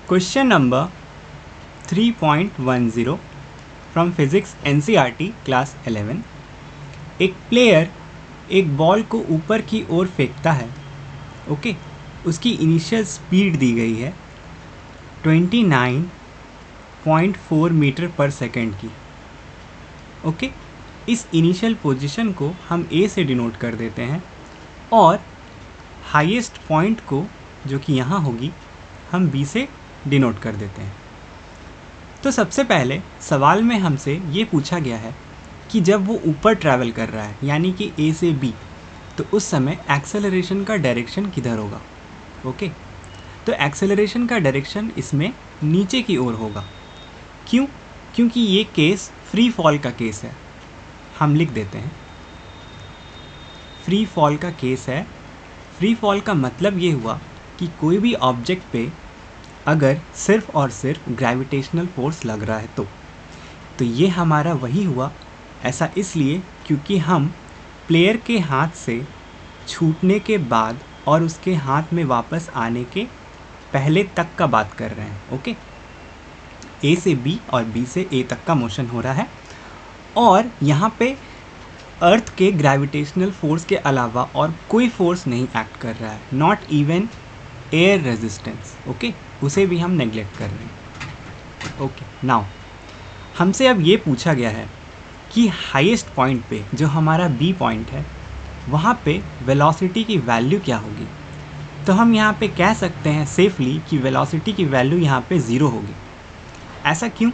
Question number 3.10 from Physics NCERT Class 11। एक player एक ball को ऊपर की ओर फेंकता है। ओके, उसकी इनिशियल स्पीड दी गई है 29.4 मीटर पर सेकेंड की। ओके, इस इनिशियल पोजीशन को हम ए से डिनोट कर देते हैं और हाईएस्ट पॉइंट को, जो कि यहाँ होगी, हम बी से डिनोट कर देते हैं। तो सबसे पहले सवाल में हमसे ये पूछा गया है कि जब वो ऊपर ट्रैवल कर रहा है यानी कि ए से बी, तो उस समय एक्सेलरेशन का डायरेक्शन किधर होगा। ओके, तो एक्सेलरेशन का डायरेक्शन इसमें नीचे की ओर होगा। क्यों? क्योंकि ये केस फ्री फॉल का केस है। हम लिख देते हैं फ्री फॉल का केस है। फ्री फॉल का मतलब ये हुआ कि कोई भी ऑब्जेक्ट पे अगर सिर्फ और सिर्फ ग्रेविटेशनल फोर्स लग रहा है तो ये हमारा वही हुआ। ऐसा इसलिए क्योंकि हम प्लेयर के हाथ से छूटने के बाद और उसके हाथ में वापस आने के पहले तक का बात कर रहे हैं। ओके, ए से बी और बी से ए तक का मोशन हो रहा है और यहाँ पे अर्थ के ग्रेविटेशनल फोर्स के अलावा और कोई फोर्स नहीं एक्ट कर रहा है, not even air resistance. Okay, उसे भी हम नेग्लेक्ट कर रहे हैं। ओके, नाउ हमसे अब ये पूछा गया है कि हाईएस्ट पॉइंट पे, जो हमारा बी पॉइंट है, वहाँ पे वेलोसिटी की वैल्यू क्या होगी। तो हम यहाँ पे कह सकते हैं सेफली कि वेलोसिटी की वैल्यू यहाँ पे 0 होगी। ऐसा क्यों?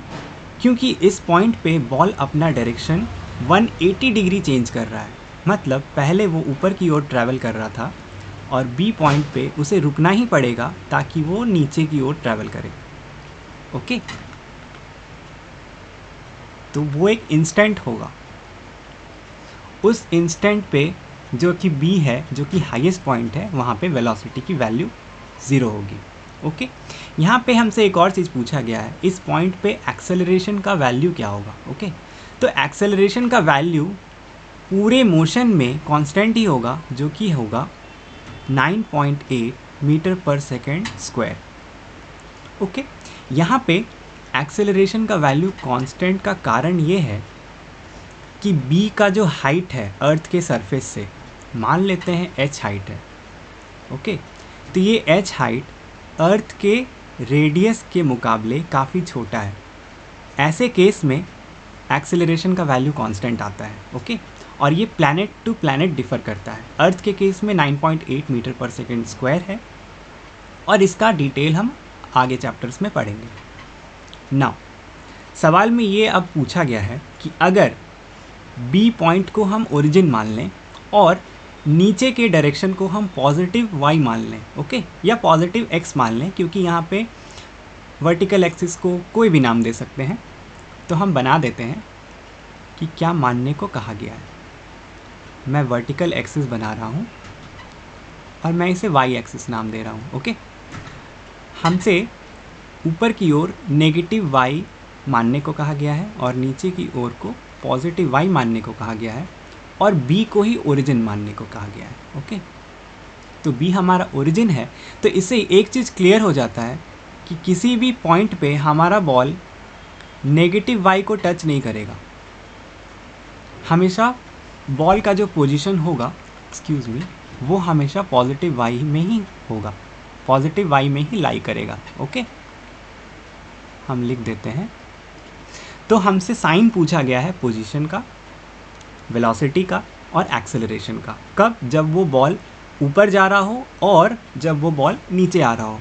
क्योंकि इस पॉइंट पे बॉल अपना डायरेक्शन 180 डिग्री चेंज कर रहा है। मतलब पहले वो ऊपर की ओर ट्रैवल कर रहा था और बी पॉइंट पे उसे रुकना ही पड़ेगा ताकि वो नीचे की ओर ट्रैवल करे। ओके, तो वो एक इंस्टेंट होगा। उस इंस्टेंट पे जो कि बी है, जो कि हाईएस्ट पॉइंट है, वहाँ पे वेलोसिटी की वैल्यू 0 होगी। ओके, यहाँ पे हमसे एक और चीज़ पूछा गया है, इस पॉइंट पे एक्सेलरेशन का वैल्यू क्या होगा। ओके, तो एक्सेलरेशन का वैल्यू पूरे मोशन में कांस्टेंट ही होगा, जो कि होगा 9.8 मीटर पर सेकेंड स्क्वायर। ओके, यहाँ पे एक्सेलरेशन का वैल्यू कांस्टेंट का कारण ये है कि बी का जो हाइट है अर्थ के सरफेस से, मान लेते हैं h हाइट है। ओके, तो ये h हाइट अर्थ के रेडियस के मुकाबले काफ़ी छोटा है। ऐसे केस में एक्सेलरेशन का वैल्यू कांस्टेंट आता है। ओके, और ये प्लैनेट टू प्लैनेट डिफ़र करता है। अर्थ के केस में 9.8 मीटर पर सेकेंड स्क्वायर है और इसका डिटेल हम आगे चैप्टर्स में पढ़ेंगे। नाउ सवाल में ये अब पूछा गया है कि अगर बी पॉइंट को हम ओरिजिन मान लें और नीचे के डायरेक्शन को हम पॉजिटिव y मान लें, ओके, या पॉजिटिव x मान लें, क्योंकि यहाँ पे वर्टिकल एक्सिस को कोई भी नाम दे सकते हैं, तो हम बना देते हैं कि क्या मानने को कहा गया है। मैं वर्टिकल एक्सिस बना रहा हूँ और मैं इसे y एक्सिस नाम दे रहा हूँ। ओके, हमसे ऊपर की ओर नेगेटिव y मानने को कहा गया है और नीचे की ओर को पॉजिटिव y मानने को कहा गया है और b को ही ओरिजिन मानने को कहा गया है। ओके, तो b हमारा ओरिजिन है। तो इससे एक चीज़ क्लियर हो जाता है कि किसी भी पॉइंट पे हमारा बॉल नेगेटिव y को टच नहीं करेगा। हमेशा बॉल का जो पोजीशन होगा, एक्सक्यूज़ मी, वो हमेशा पॉजिटिव y में ही होगा, पॉजिटिव y में ही लाई करेगा। ओके, हम लिख देते हैं। तो हमसे साइन पूछा गया है पोजीशन का, वेलोसिटी का और एक्सेलरेशन का। कब? जब वो बॉल ऊपर जा रहा हो और जब वो बॉल नीचे आ रहा हो।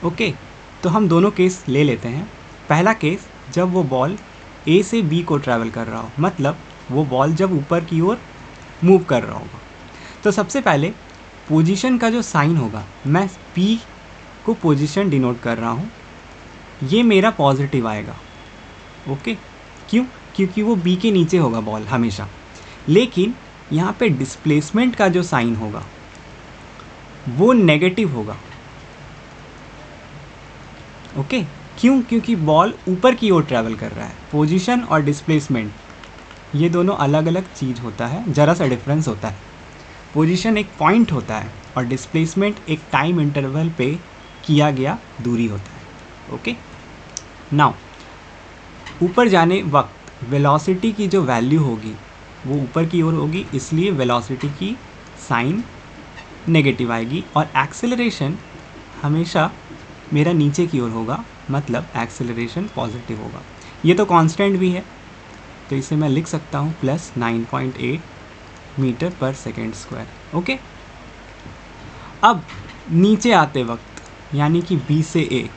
ओके, तो हम दोनों केस ले लेते हैं। पहला केस, जब वो बॉल ए से बी को ट्रैवल कर रहा हो, मतलब वो बॉल जब ऊपर की ओर मूव कर रहा होगा। तो सबसे पहले पोजीशन का जो साइन होगा, मैं पी को पोजीशन डिनोट कर रहा हूँ, ये मेरा पॉजिटिव आएगा। ओके, क्यों? क्योंकि वो बी के नीचे होगा बॉल हमेशा। लेकिन यहाँ पे डिस्प्लेसमेंट का जो साइन होगा वो नेगेटिव होगा। ओके, क्यों? क्योंकि बॉल ऊपर की ओर ट्रैवल कर रहा है। पोजीशन और डिस्प्लेसमेंट ये दोनों अलग अलग चीज़ होता है, ज़रा सा डिफरेंस होता है। पोजीशन एक पॉइंट होता है और डिस्प्लेसमेंट एक टाइम इंटरवल पे किया गया दूरी होता है। ओके, नाउ ऊपर जाने वक्त वेलोसिटी की जो वैल्यू होगी वो ऊपर की ओर होगी, इसलिए वेलोसिटी की साइन नेगेटिव आएगी, और एक्सेलरेशन हमेशा मेरा नीचे की ओर होगा, मतलब एक्सेलरेशन पॉजिटिव होगा। ये तो कांस्टेंट भी है, तो इसे मैं लिख सकता हूँ प्लस 9.8 मीटर पर सेकेंड स्क्वायर। ओके, अब नीचे आते वक्त यानी कि बी से ए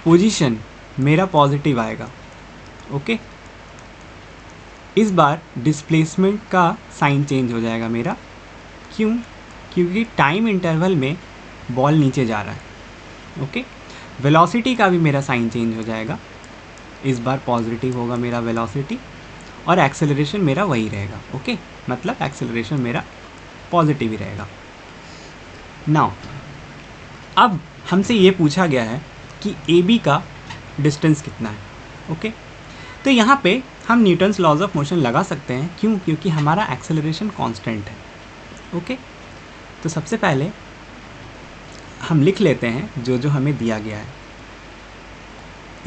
पोजीशन मेरा पॉजिटिव आएगा। ओके, इस बार डिस्प्लेसमेंट का साइन चेंज हो जाएगा मेरा। क्यों? क्योंकि टाइम इंटरवल में बॉल नीचे जा रहा है। ओके, वेलोसिटी का भी मेरा साइन चेंज हो जाएगा, इस बार पॉजिटिव होगा मेरा वेलोसिटी, और एक्सेलरेशन मेरा वही रहेगा। ओके, मतलब एक्सेलरेशन मेरा पॉजिटिव ही रहेगा। नाउ अब हमसे ये पूछा गया है कि ए बी का डिस्टेंस कितना है। ओके, तो यहाँ पे हम न्यूटन्स लॉज ऑफ मोशन लगा सकते हैं। क्यों? क्योंकि हमारा एक्सेलरेशन कांस्टेंट है। ओके, तो सबसे पहले हम लिख लेते हैं जो जो हमें दिया गया है।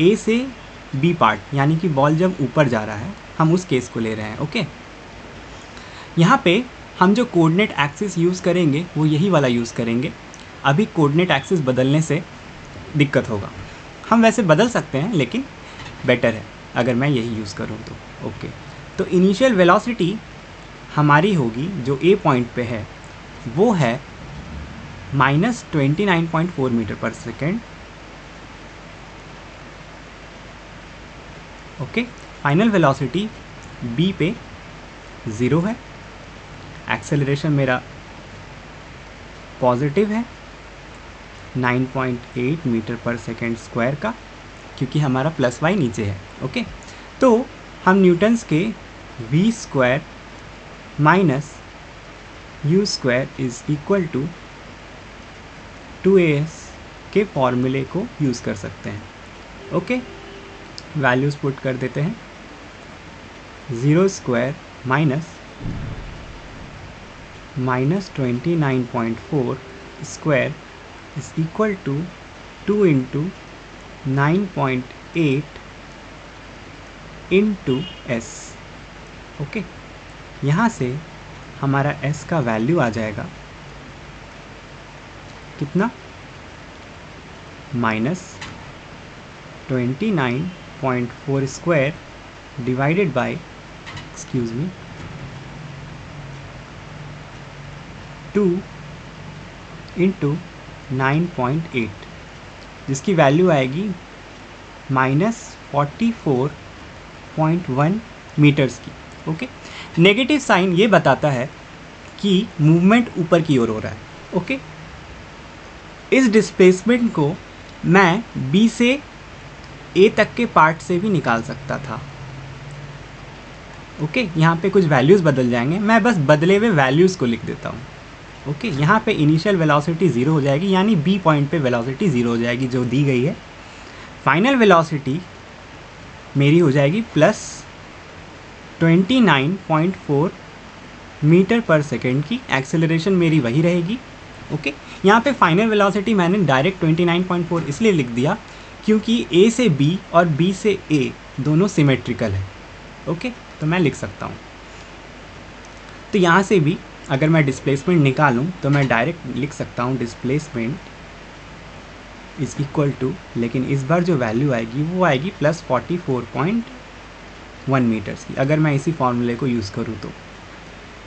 ए से बी पार्ट यानी कि बॉल जब ऊपर जा रहा है, हम उस केस को ले रहे हैं। ओके, यहाँ पे हम जो कोऑर्डिनेट एक्सिस यूज़ करेंगे वो यही वाला यूज़ करेंगे। अभी कोऑर्डिनेट एक्सिस बदलने से दिक्कत होगा, हम वैसे बदल सकते हैं लेकिन बेटर है अगर मैं यही यूज़ करूँ तो। ओके, तो इनिशियल वेलोसिटी हमारी होगी जो ए पॉइंट पे है वो है -29.4 मीटर पर second. Okay, final velocity B पे 0 है, एक्सेलरेशन मेरा पॉजिटिव है 9.8 मीटर पर सेकेंड स्क्वायर का, क्योंकि हमारा प्लस वाई नीचे है। ओके, तो हम न्यूटन्स के v square minus u square is equal to 2as के फॉर्मूले को यूज़ कर सकते हैं। ओके, वैल्यूज़ पुट कर देते हैं। 0 square minus 29.4 square is equal to 2 into 9.8 into s. Okay, यहाँ से हमारा s का वैल्यू आ जाएगा कितना? -29.4 स्क्वायर डिवाइडेड बाय 2 इंटू 9.8, जिसकी वैल्यू आएगी -44.1 मीटर्स की। ओके, नेगेटिव साइन ये बताता है कि मूवमेंट ऊपर की ओर हो रहा है। ओके, इस डिस्प्लेसमेंट को मैं बी से ए तक के पार्ट से भी निकाल सकता था। ओके, यहाँ पे कुछ वैल्यूज़ बदल जाएंगे, मैं बस बदले हुए वैल्यूज़ को लिख देता हूँ। ओके, यहाँ पे इनिशियल वेलोसिटी 0 हो जाएगी, यानी बी पॉइंट पे वेलोसिटी 0 हो जाएगी जो दी गई है। फाइनल वेलोसिटी मेरी हो जाएगी प्लस 29.4 मीटर पर सेकेंड की, एक्सेलरेशन मेरी वही रहेगी। ओके, यहाँ पे फाइनल वेलोसिटी मैंने डायरेक्ट 29.4 इसलिए लिख दिया क्योंकि ए से बी और बी से ए दोनों सिमेट्रिकल है। ओके, तो मैं लिख सकता हूँ। तो यहाँ से भी अगर मैं डिस्प्लेसमेंट निकालूँ तो मैं डायरेक्ट लिख सकता हूँ डिस्प्लेसमेंट इज़ इक्वल टू, लेकिन इस बार जो वैल्यू आएगी वो आएगी प्लस 44.1 मीटर्स की, अगर मैं इसी फॉर्मूले को यूज़ करूँ तो।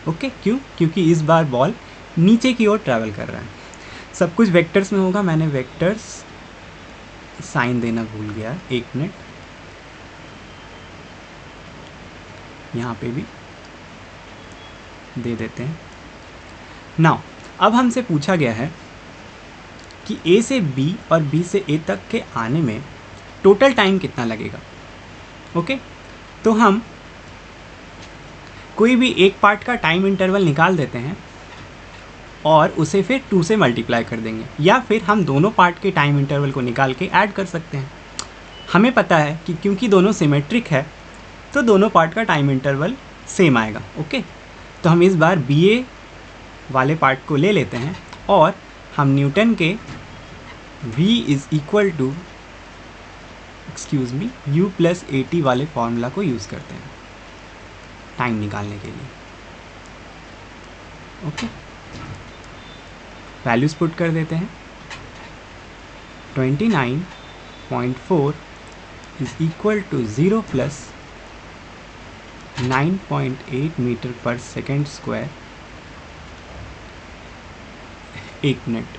ओके, क्यों? क्योंकि इस बार बॉल नीचे की ओर ट्रैवल कर रहा है। सब कुछ वेक्टर्स में होगा, मैंने वेक्टर्स साइन देना भूल गया, एक मिनट, यहाँ पे भी दे देते हैं। नाउ अब हमसे पूछा गया है कि ए से बी और बी से ए तक के आने में टोटल टाइम कितना लगेगा। ओके, तो हम कोई भी एक पार्ट का टाइम इंटरवल निकाल देते हैं और उसे फिर 2 से मल्टीप्लाई कर देंगे, या फिर हम दोनों पार्ट के टाइम इंटरवल को निकाल के ऐड कर सकते हैं। हमें पता है कि क्योंकि दोनों सिमेट्रिक है तो दोनों पार्ट का टाइम इंटरवल सेम आएगा। ओके, तो हम इस बार बी ए वाले पार्ट को ले लेते हैं और हम न्यूटन के v is equal to excuse me u plus a t वाले फॉर्मूला को यूज़ करते हैं टाइम निकालने के लिए। ओके, वैल्यूज़ पुट कर देते हैं। 29.4 is equal to 0 plus 9.8 metre पर सेकेंड स्क्वायर, 1 मिनट।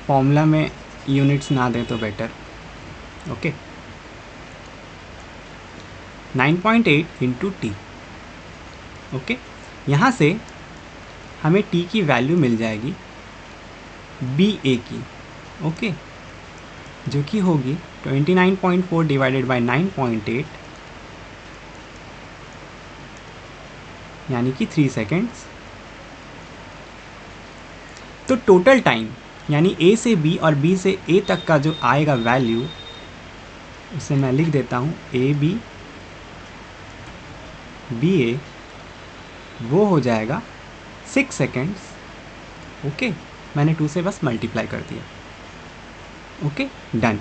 फॉर्मूला में यूनिट्स ना दें तो better. Okay, 9.8 into t. Okay, यहाँ से हमें टी की वैल्यू मिल जाएगी बी ए की। ओके, जो कि होगी 29.4 डिवाइडेड बाई 9.8 यानी कि 3 सेकेंड्स। तो टोटल टाइम यानी ए से बी और बी से ए तक का जो आएगा वैल्यू, उसे मैं लिख देता हूँ ए बी बी ए, वो हो जाएगा 6 सेकेंड्स। ओके, मैंने 2 से बस मल्टीप्लाई कर दिया। Okay, done.